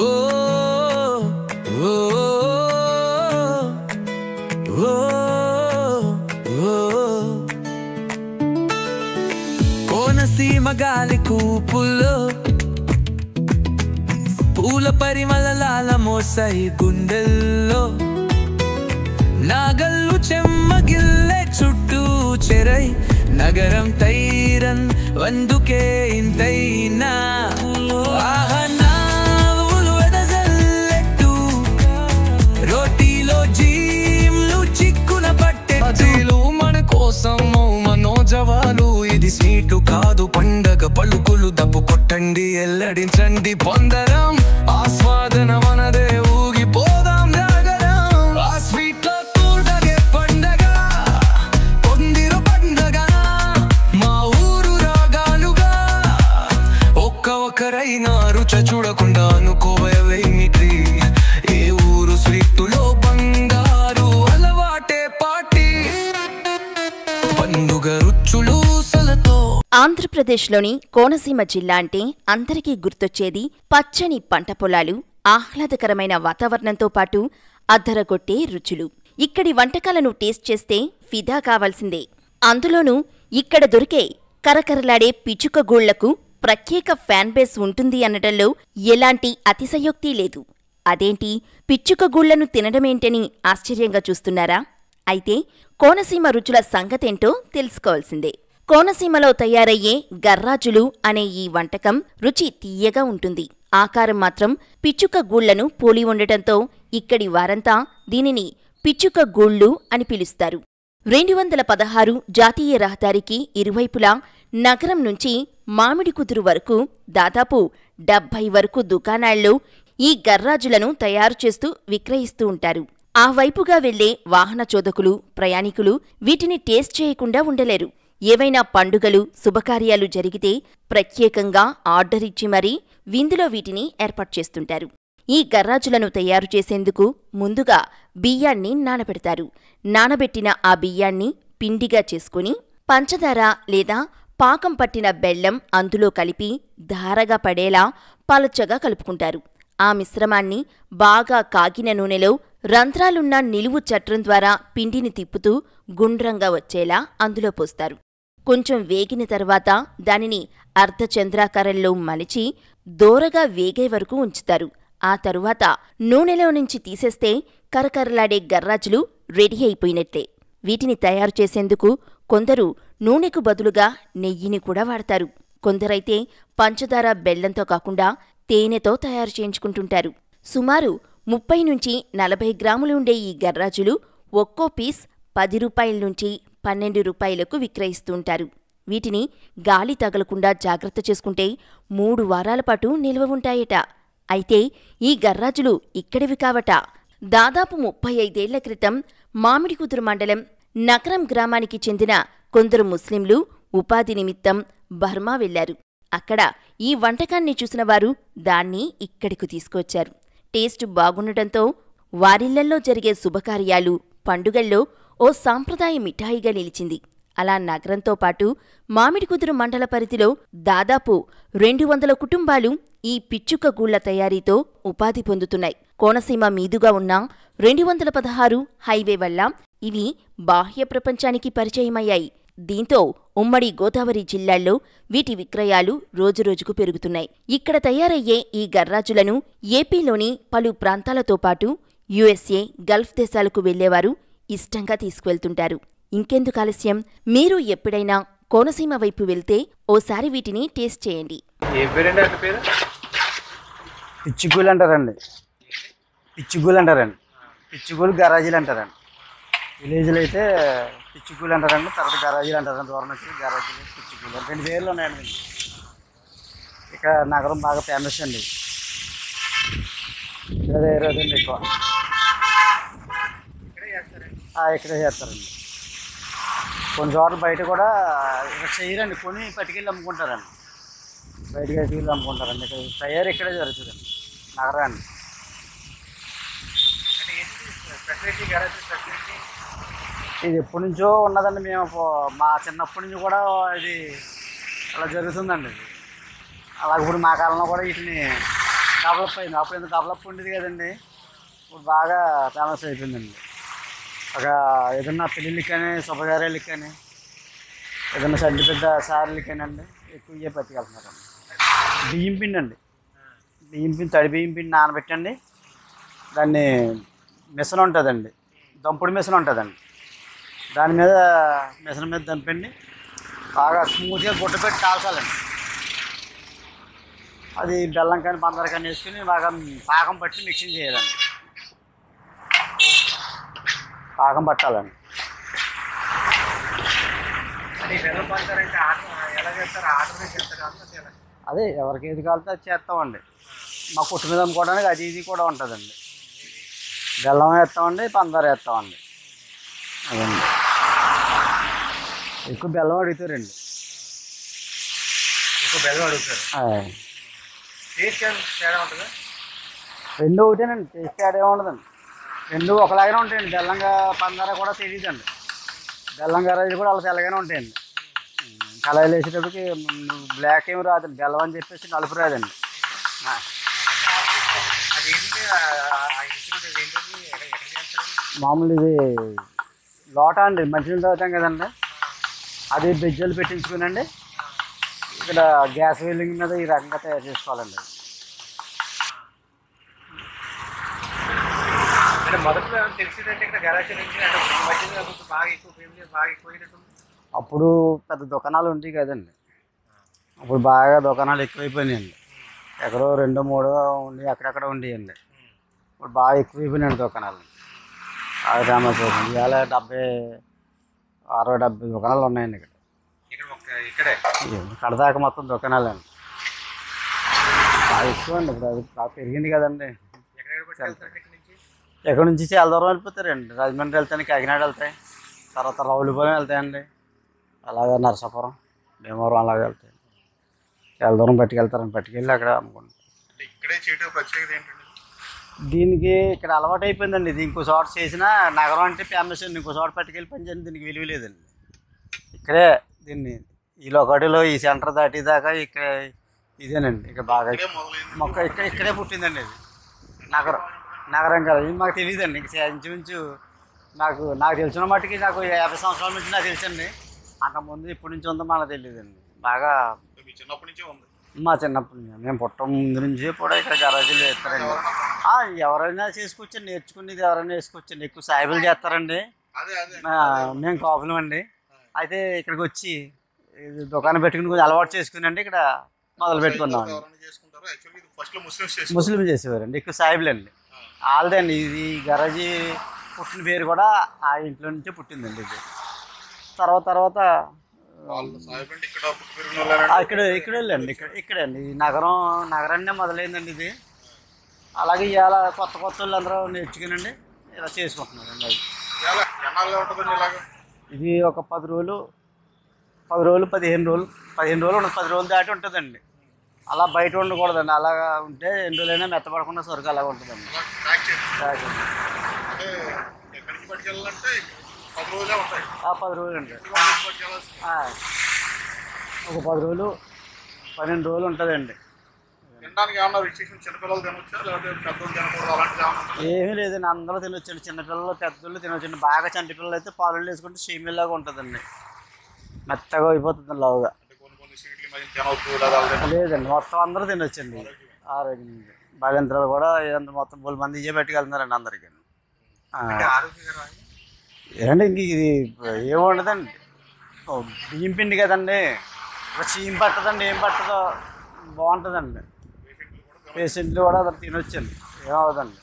ఓ ఓ ఓ ఓ కోనసీమ గాలి కూపుల్లో పూల పరిమళాల మోసాయి గుండెల్లో నాగల్లు చెమ్మగిల్లే చుట్టూ చెరై నగరం తైరన్ వందుకే ఇంతైనా ఆహనావులు వెదజల్లెట్టు రోటీలో జీమ్లు చిక్కున పట్టెలు మన కోసం మనోజవాలు ఇది స్వీటు కాదు పండగ పలుకులు దప్పు కొట్టండి ఎల్లడించండి పొందరం ఆస్వాదన మనదే ఊగిపోదాం జాగరం ఆ స్వీట్ లో కూడగే పండగ పొందిరు పండగ మా ఊరు రాగాలుగా ఒక్కరైనా రుచి చూడకుండా అనుకోవేమిటి ఏ ఊరు స్వీటులో బంగారు అలవాటే పాటి పండుగ రుచులు సలతో. ఆంధ్రప్రదేశ్లోని కోనసీమ జిల్లా అంటే అందరికీ గుర్తొచ్చేది పచ్చని పంట పొలాలు, ఆహ్లాదకరమైన వాతావరణంతో పాటు అద్దరగొట్టే రుచులు. ఇక్కడి వంటకాలను టేస్ట్ చేస్తే ఫిదా కావాల్సిందే. అందులోనూ ఇక్కడ దొరికే కరకరలాడే పిచ్చుకగూళ్లకు ప్రత్యేక ఫ్యాన్ బేస్ ఉంటుంది అనడంలో ఎలాంటి అతిశయోక్తి లేదు. అదేంటి పిచ్చుకగూళ్లను తినడమేంటని ఆశ్చర్యంగా చూస్తున్నారా? అయితే కోనసీమ రుచుల సంగతేంటో తెలుసుకోవాల్సిందే. కోనసీమలో తయారయ్యే గర్రాజులు అనే ఈ వంటకం రుచి తీయగా ఉంటుంది. ఆకారం మాత్రం పిచ్చుక గూళ్లను పోలి ఉండటంతో ఇక్కడి వారంతా దీనిని పిచ్చుక గూళ్ళు అని పిలుస్తారు. 216 జాతీయ రహదారికి ఇరువైపులా నగరం నుంచి మామిడికుదురు వరకు దాదాపు 70 వరకు దుకాణాల్లో ఈ గర్రాజులను తయారు చేస్తూ విక్రయిస్తూ ఉంటారు. ఆ వైపుగా వెళ్లే వాహన చోదకులు, ప్రయాణికులు వీటిని టేస్ట్ చేయకుండా ఉండలేరు. ఏవైనా పండుగలు, శుభకార్యాలు జరిగితే ప్రత్యేకంగా ఆర్డర్ ఇచ్చి మరీ విందులో వీటిని ఏర్పాటు చేస్తుంటారు. ఈ గర్రాజులను తయారు చేసేందుకు ముందుగా బియ్యాన్ని నానబెడతారు. నానబెట్టిన ఆ బియ్యాన్ని పిండిగా చేసుకుని పంచదార లేదా పాకం పట్టిన బెల్లం అందులో కలిపి ధారగా పడేలా పలచగా కలుపుకుంటారు. ఆ మిశ్రమాన్ని బాగా కాగిన నూనెలో రంధ్రాలున్న నిలువు చట్రం ద్వారా పిండిని తిప్పుతూ గుండ్రంగా వచ్చేలా అందులో పోస్తారు. కొంచెం వేగిన తర్వాత దానిని అర్ధచంద్రాకారంలో మలిచి దోరగా వేగే వరకు ఉంచుతారు. ఆ తరువాత నూనెలో నుంచి తీసేస్తే కరకరలాడే గర్రాజులు రెడీ అయిపోయినట్లే. వీటిని తయారు చేసేందుకు కొందరు నూనెకు బదులుగా నెయ్యిని కూడా వాడతారు. కొందరైతే పంచదార బెల్లంతో కాకుండా తేనెతో తయారు చేయించుకుంటుంటారు. సుమారు 30 నుంచి 40 గ్రాములు ఉండే ఈ గర్రాజులు ఒక్కో పీస్ 10 రూపాయల నుంచి 12 రూపాయలకు విక్రయిస్తుంటారు. వీటిని గాలి తగలకుండా జాగ్రత్త చేసుకుంటే 3 వారాల పాటు నిల్వ ఉంటాయట. అయితే ఈ గర్రాజులు ఇక్కడివి కావట. దాదాపు 35 ఏళ్ల క్రితం మామిడికుదురు మండలం నకరం గ్రామానికి చెందిన కొందరు ముస్లింలు ఉపాధి నిమిత్తం బర్మా వెళ్లారు. అక్కడ ఈ వంటకాన్ని చూసిన వారు దాన్ని ఇక్కడికి తీసుకొచ్చారు. టేస్ట్ బాగుండటంతో వారిళ్లల్లో జరిగే శుభకార్యాలు, పండుగల్లో ఓ సాంప్రదాయ మిఠాయిగా నిలిచింది. అలా నగరంతో పాటు మామిడికుదురు మండల పరిధిలో దాదాపు 200 కుటుంబాలు ఈ పిచ్చుక గూళ్ల తయారీతో ఉపాధి పొందుతున్నాయి. కోనసీమ మీదుగా ఉన్న 216 హైవే వల్ల ఇవి బాహ్య ప్రపంచానికి పరిచయమయ్యాయి. దీంతో ఉమ్మడి గోదావరి జిల్లాల్లో వీటి విక్రయాలు రోజురోజుకు పెరుగుతున్నాయి. ఇక్కడ తయారయ్యే ఈ గర్రాజులను ఏపీలోని పలు ప్రాంతాలతో పాటు యుఎస్ఏ, గల్ఫ్ దేశాలకు వెళ్లేవారు ఇష్టంగా తీసుకువెళ్తుంటారు. ఇంకెందుకు ఆలస్యం, మీరు ఎప్పుడైనా కోనసీమ వైపు వెళ్తే ఓసారి వీటిని టేస్ట్ చేయండి. పిచ్చుగూలు అంటారండి. పిచ్చుగూలు గరాజీలు అంటారండి. విలేజ్లో అయితే పిచ్చుగూలు అంటారండి, తర్వాత గరాజీలు అంటారండి. దూరం నుంచి గరాజీలు, పిచ్చుగూలు 2 పేర్లు ఉన్నాయండి. ఇక నగరం బాగా ఫేమస్ అండి. ఇదే రోజండి ఎక్కువ ఇక్కడే చేస్తారండి. కొన్ని చోట్ల బయట కూడా ఇక్కడ చేయరండి, కొని పట్టుకెళ్ళి అమ్ముకుంటారండి. బయటకి పట్టుకెళ్ళి అమ్ముకుంటారండి. ఇక్కడ తయారు ఇక్కడే జరుగుతుందండి నగరాన్ని. ఇది ఎప్పటి నుంచో ఉన్నదండి. మేము మా చిన్నప్పటి నుంచి కూడా ఇది అలా జరుగుతుందండి. ఇది అలా ఇప్పుడు మా కాలంలో కూడా వీటిని డెవలప్ అయింది. అప్పుడు ఇంత డెవలప్ ఉండేది కదండి, ఇప్పుడు బాగా ఫేమస్ అయిపోయిందండి. ఒక ఏదన్నా పెళ్ళిళ్ళకి కానీ శుభకార్యాలకి కానీ ఏదన్నా సడ్డి పెద్ద సారీలకి కానీ అండి ఎక్కువ ఇవే పట్టుకెళ్తున్నారండి. బియ్యం పిండి అండి, బియ్యం పిండి తడి బియ్యం పిండి నానబెట్టండి, దాన్ని మిషన్ ఉంటుందండి, దంపుడు మిషన్ ఉంటుందండి, దాని మీద మిషన్ మీద దంపండి బాగా స్మూత్గా గుడ్డ పెట్టి కాల్చాలండి. అది బెల్లం కానీ పందర కానీ వేసుకుని బాగా పాకం పట్టి మిక్సింగ్ చేయాలండి, పాకం పట్టాలండి. అదే ఎవరికి ఏది కావాలితే అది చేస్తామండి. మా కుట్టు మీద అమ్ముకోవడానికి అది ఇది కూడా ఉంటుందండి. బెల్లం వేస్తామండి, పందారు వేస్తామండి. అదండి ఎక్కువ బెల్లం అడుగుతారండి. రెండు ఒకటేనండి, టేస్ట్ తేడా ఏముండదండి, రెండు ఒకలాగానే ఉంటాయండి. బెల్లంగా పందార కూడా తెలియదండి, బెల్లం గరాజు కూడా అలా తెల్లగానే ఉంటాయండి. కళాయిలు వేసేటప్పటికి బ్లాక్ ఏమి రాదండి, బెల్లం అని చెప్పేసి నలుపు రాదండి. మామూలు ఇది లోట అండి, మంచినీళ్ళు తాగుతాం కదండి, అది బెజ్జలు పెట్టించుకునండి ఇక్కడ గ్యాస్ వెల్లింగ్ మీద ఈ రకంగా తయారు చేసుకోవాలండి. మొదట్లో తెలిసిందంటే ఇక్కడ గరాజీ నుంచి బాగా ఎక్కువ అప్పుడు పెద్ద దుకాణాలు ఉంటాయి కదండి, అప్పుడు బాగా దుకాణాలు ఎక్కువైపోయినాయండి. ఎక్కడో రెండో మూడో ఉండి అక్కడక్కడ ఉండేయండి. ఇప్పుడు బాగా ఎక్కువైపోయినాయండి దుకాణాలు. అది ఫేమస్ అవుతుంది. ఇవాళ 60-70 దుకాణాలు ఉన్నాయండి ఇక్కడ. కడదాకా మొత్తం దుకాణాలు అండి, బాగా ఎక్కువ అండి. ఇప్పుడు అది బాగా పెరిగింది కదండి. ఎక్కడి నుంచి చాలా దూరం వెళ్ళిపోతారండి, రాజమండ్రి వెళ్తాయి, కాకినాడ వెళ్తాయి, తర్వాత రావులపాలెం వెళ్తాయండి, అలాగే నరసాపురం, భీమవరం అలాగే వెళ్తాయి. చాలా దూరం పట్టుకెళ్తారండి, పట్టుకెళ్ళి అక్కడ అమ్ముకుంటాం. దీనికి ఇక్కడ అలవాటు అయిపోయిందండి. ఇది ఇంకో చోట చేసిన నగరం అంటే ఫేమస్ అండి, ఇంకో చోట పట్టుకెళ్ళి పని చేయండి దీనికి విలువ లేదండి. ఇక్కడే దీన్ని ఈ లొకాటిలో ఈ సెంటర్ దాటిదాకా ఇక్కడ ఇదేనండి. ఇక్కడ బాగా మొక్క ఇక్కడే పుట్టిందండి. ఇది నగరం కదా, ఇది మాకు తెలియదండి. ఇంచుమించు నాకు తెలిసిన మట్టుకి నాకు 50 సంవత్సరాల నుంచి నాకు తెలుసండి. అంతకుముందు ఇప్పటి నుంచి ఉందో మనకు తెలియదండి. బాగా చిన్నప్పటి నుంచే ఉంది. మా చిన్నప్పటి నుంచి, మేము పుట్టం ముందు నుంచి కూడా ఇక్కడ గరాజీలు వేస్తారండి. ఎవరైనా చేసుకోవచ్చండి, నేర్చుకునేది ఎవరైనా వేసుకోవచ్చండి. ఎక్కువ సాయిబులు చేస్తారండి, మేము కాపులం అండి. అయితే ఇక్కడికి వచ్చి దుకాణం పెట్టుకుని కొంచెం అలవాటు చేసుకుని ఇక్కడ మొదలు పెట్టుకున్నాం. ముస్లిం చేసేవారండి, ఎక్కువ సాయిబులు అండి. వాళ్ళదండి ఇది గరాజీ పుట్టిన పేరు కూడా ఆ ఇంట్లో నుంచే పుట్టిందండి. ఇది తర్వాత ఇక్కడ వెళ్ళండి, ఇక్కడే అండి ఈ నగరాన్నే మొదలైందండి ఇది. అలాగే ఇవాళ కొత్త వాళ్ళు అందరూ నేర్చుకునండి ఇలా చేసుకుంటున్నారండి. ఇది ఒక 10 రోజులు 15 రోజులు ఉండదు, 10 రోజులు దాటి ఉంటుందండి. అలా బయట ఉండకూడదండి, అలాగా ఉంటే 2 రోజులైనా మెత్తపడకుండా సరుకు అలాగ ఉంటుందండి. 10 రోజులు అండి, ఒక 10 రోజులు 12 రోజులు ఉంటుందండి. ఏమీ లేదండి, అందరూ తినొచ్చండి. చిన్నపిల్లలు పెద్దలు తినొచ్చండి. బాగా చంటి పిల్లలు అయితే పాలు వేసుకుంటే షీమిల్లాగా ఉంటుందండి, మెత్తగా అయిపోతుంది లావుగా. లేదండి, మొత్తం అందరూ తినొచ్చండి. ఆరోగ్యం బాలింతరాలు కూడా మొత్తం 3 మంది ఇవే పెట్టుకెళ్తున్నారండి అందరికీ. ఏంటంటే ఇంక ఇది ఏముండదండి, బియ్యం పిండి కదండి, చీమ్ పట్టదండి, ఏం పట్టదో బాగుంటుందండి. పేషెంట్లు కూడా తినొచ్చండి, ఏమవుదండి.